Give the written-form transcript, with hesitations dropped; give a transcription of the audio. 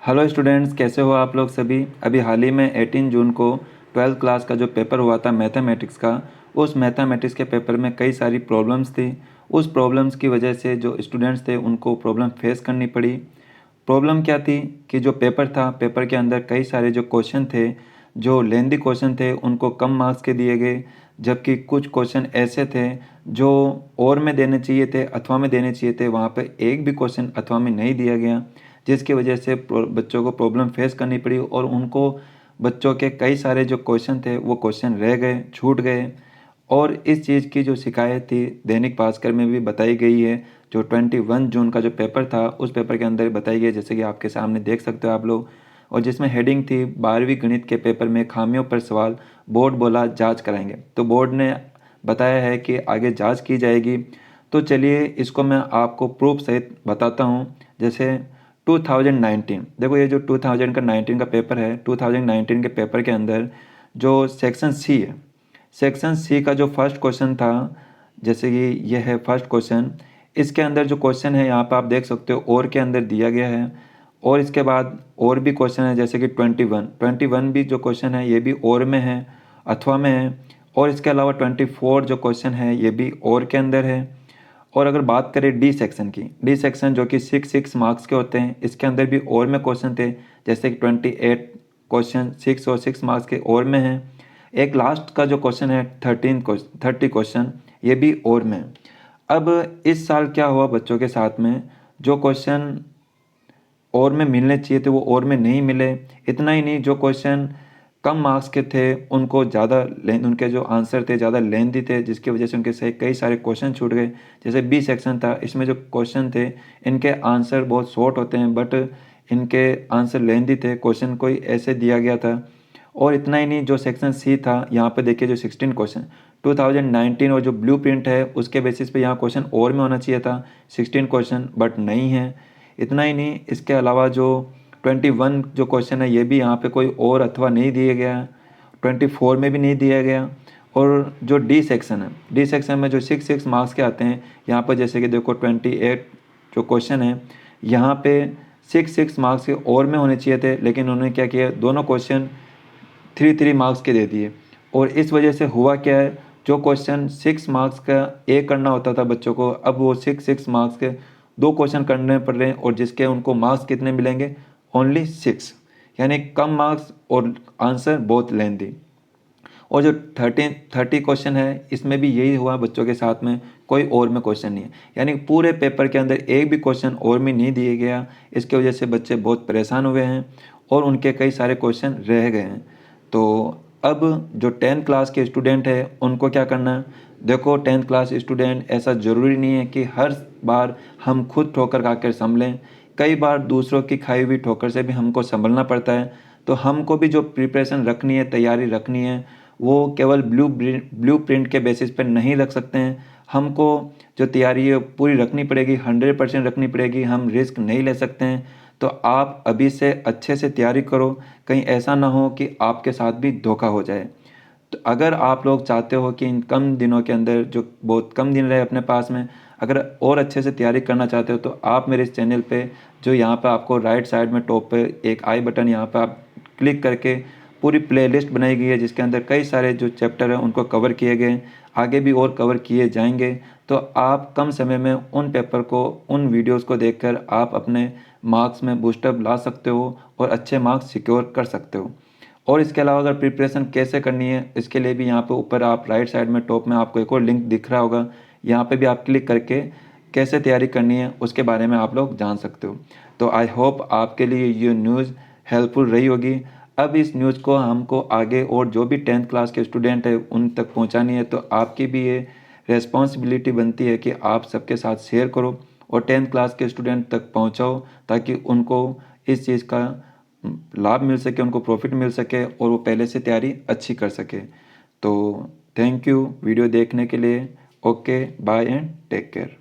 Hello students, कैसे हो आप लोग सभी। अभी हाल ही में 18 जून को 12th क्लास का जो पेपर हुआ था मैथमेटिक्स का, उस मैथमेटिक्स के पेपर में कई सारी प्रॉब्लम्स थी। उस प्रॉब्लम्स की वजह से जो स्टूडेंट्स थे उनको प्रॉब्लम फेस करनी पड़ी। प्रॉब्लम क्या थी कि जो पेपर था, पेपर के अंदर कई सारे जो क्वेश्चन थे, जो लेंदी क्वेश्चन थे, उनको कम मार्क्स के दिए गए। जबकि कुछ क्वेश्चन ऐसे थे जो और में देने चाहिए थे, अथवा में देने चाहिए थे, वहाँ पे एक भी क्वेश्चन अथवा में नहीं दिया गया, जिसकी वजह से बच्चों को प्रॉब्लम फेस करनी पड़ी और उनको बच्चों के कई सारे जो क्वेश्चन थे वो क्वेश्चन रह गए, छूट गए। और इस चीज़ की जो शिकायत थी दैनिक भास्कर में भी बताई गई है। जो 21 जून का जो पेपर था उस पेपर के अंदर बताई गई, जैसे कि आपके सामने देख सकते हो आप लोग। और जिसमें हेडिंग थी 12वीं गणित के पेपर में खामियों पर सवाल, बोर्ड बोला जांच कराएंगे। तो बोर्ड ने बताया है कि आगे जांच की जाएगी। तो चलिए इसको मैं आपको प्रूफ सहित बताता हूँ। जैसे 2019, देखो ये जो 2019 का पेपर है, 2019 के पेपर के अंदर जो सेक्शन सी है, सेक्शन सी का जो फर्स्ट क्वेश्चन था, जैसे कि यह है फर्स्ट क्वेश्चन। इसके अंदर जो क्वेश्चन है यहाँ पर आप देख सकते हो और के अंदर दिया गया है। और इसके बाद और भी क्वेश्चन है, जैसे कि 21 भी जो क्वेश्चन है ये भी और में है, अथवा में है। और इसके अलावा 24 जो क्वेश्चन है ये भी और के अंदर है। और अगर बात करें डी सेक्शन की, डी सेक्शन जो कि 6 मार्क्स के होते हैं, इसके अंदर भी और में क्वेश्चन थे, जैसे कि 28 क्वेश्चन 6 और 6 मार्क्स के और में है। एक लास्ट का जो क्वेश्चन है 30 क्वेश्चन, ये भी और में है। अब इस साल क्या हुआ बच्चों के साथ में, जो क्वेश्चन और में मिलने चाहिए थे वो और में नहीं मिले। इतना ही नहीं, जो क्वेश्चन कम मार्क्स के थे उनको ज़्यादा उनके जो आंसर थे ज़्यादा लेंथी थे, जिसकी वजह से उनके से कई सारे क्वेश्चन छूट गए। जैसे बी सेक्शन था, इसमें जो क्वेश्चन थे इनके आंसर बहुत शॉर्ट होते हैं, बट इनके आंसर लेंथी थे, क्वेश्चन कोई ऐसे दिया गया था। और इतना ही नहीं, जो सेक्शन सी था यहाँ पे देखिए, जो 16 क्वेश्चन 2019 और जो ब्लू प्रिंट है उसके बेसिस पे यहाँ क्वेश्चन और में होना चाहिए था 16 क्वेश्चन, बट नहीं है। इतना ही नहीं, इसके अलावा जो 21 जो क्वेश्चन है ये भी यहाँ पे कोई और अथवा नहीं दिया गया, 24 में भी नहीं दिया गया। और जो डी सेक्शन है, डी सेक्शन में जो 6 मार्क्स के आते हैं, यहाँ पर जैसे कि देखो 28 जो क्वेश्चन है यहाँ पे 6 मार्क्स के और में होने चाहिए थे, लेकिन उन्होंने क्या किया, दोनों क्वेश्चन 3 मार्क्स के दे दिए। और इस वजह से हुआ क्या है, जो क्वेश्चन 6 मार्क्स का एक करना होता था बच्चों को, अब वो 6 मार्क्स के 2 क्वेश्चन करने पड़ रहे हैं, और जिसके उनको मार्क्स कितने मिलेंगे, ओनली 6, यानी कम मार्क्स और आंसर बहुत लेंथी। और जो 30 क्वेश्चन है इसमें भी यही हुआ बच्चों के साथ में, कोई और में क्वेश्चन नहीं है, यानी पूरे पेपर के अंदर एक भी क्वेश्चन और में नहीं दिए गया। इसकी वजह से बच्चे बहुत परेशान हुए हैं और उनके कई सारे क्वेश्चन रह गए हैं। तो अब जो 10th क्लास के स्टूडेंट है उनको क्या करना है, देखो 10th क्लास स्टूडेंट, ऐसा ज़रूरी नहीं है कि हर बार हम खुद ठोकर खाकर संभलें। कई बार दूसरों की खाई हुई ठोकर से भी हमको संभलना पड़ता है। तो हमको भी जो प्रिपरेशन रखनी है, तैयारी रखनी है, वो केवल ब्लू प्रिंट के बेसिस पर नहीं रख सकते हैं। हमको जो तैयारी है पूरी रखनी पड़ेगी, 100% रखनी पड़ेगी, हम रिस्क नहीं ले सकते हैं। तो आप अभी से अच्छे से तैयारी करो, कहीं ऐसा ना हो कि आपके साथ भी धोखा हो जाए। तो अगर आप लोग चाहते हो कि इन कम दिनों के अंदर, जो बहुत कम दिन रहे अपने पास में, अगर और अच्छे से तैयारी करना चाहते हो, तो आप मेरे इस चैनल पे, जो यहाँ पे आपको राइट साइड में टॉप पे एक आई बटन, यहाँ पे आप क्लिक करके पूरी प्लेलिस्ट बनाई गई है, जिसके अंदर कई सारे जो चैप्टर हैं उनको कवर किए गए हैं, आगे भी और कवर किए जाएंगे। तो आप कम समय में उन पेपर को, उन वीडियोज़ को देखकर आप अपने मार्क्स में बूस्टअप ला सकते हो और अच्छे मार्क्स सिक्योर कर सकते हो। और इसके अलावा अगर प्रिपरेशन कैसे करनी है, इसके लिए भी यहाँ पे ऊपर आप राइट साइड में टॉप में आपको एक और लिंक दिख रहा होगा, यहाँ पे भी आप क्लिक करके कैसे तैयारी करनी है उसके बारे में आप लोग जान सकते हो। तो आई होप आपके लिए ये न्यूज़ हेल्पफुल रही होगी। अब इस न्यूज़ को हमको आगे और जो भी 10th क्लास के स्टूडेंट है उन तक पहुँचानी है, तो आपकी भी ये रेस्पॉन्सिबिलिटी बनती है कि आप सबके साथ शेयर करो और 10th क्लास के स्टूडेंट तक पहुँचाओ, ताकि उनको इस चीज़ का लाभ मिल सके, उनको प्रॉफिट मिल सके और वो पहले से तैयारी अच्छी कर सके। तो थैंक यू वीडियो देखने के लिए। Okay, bye and take care.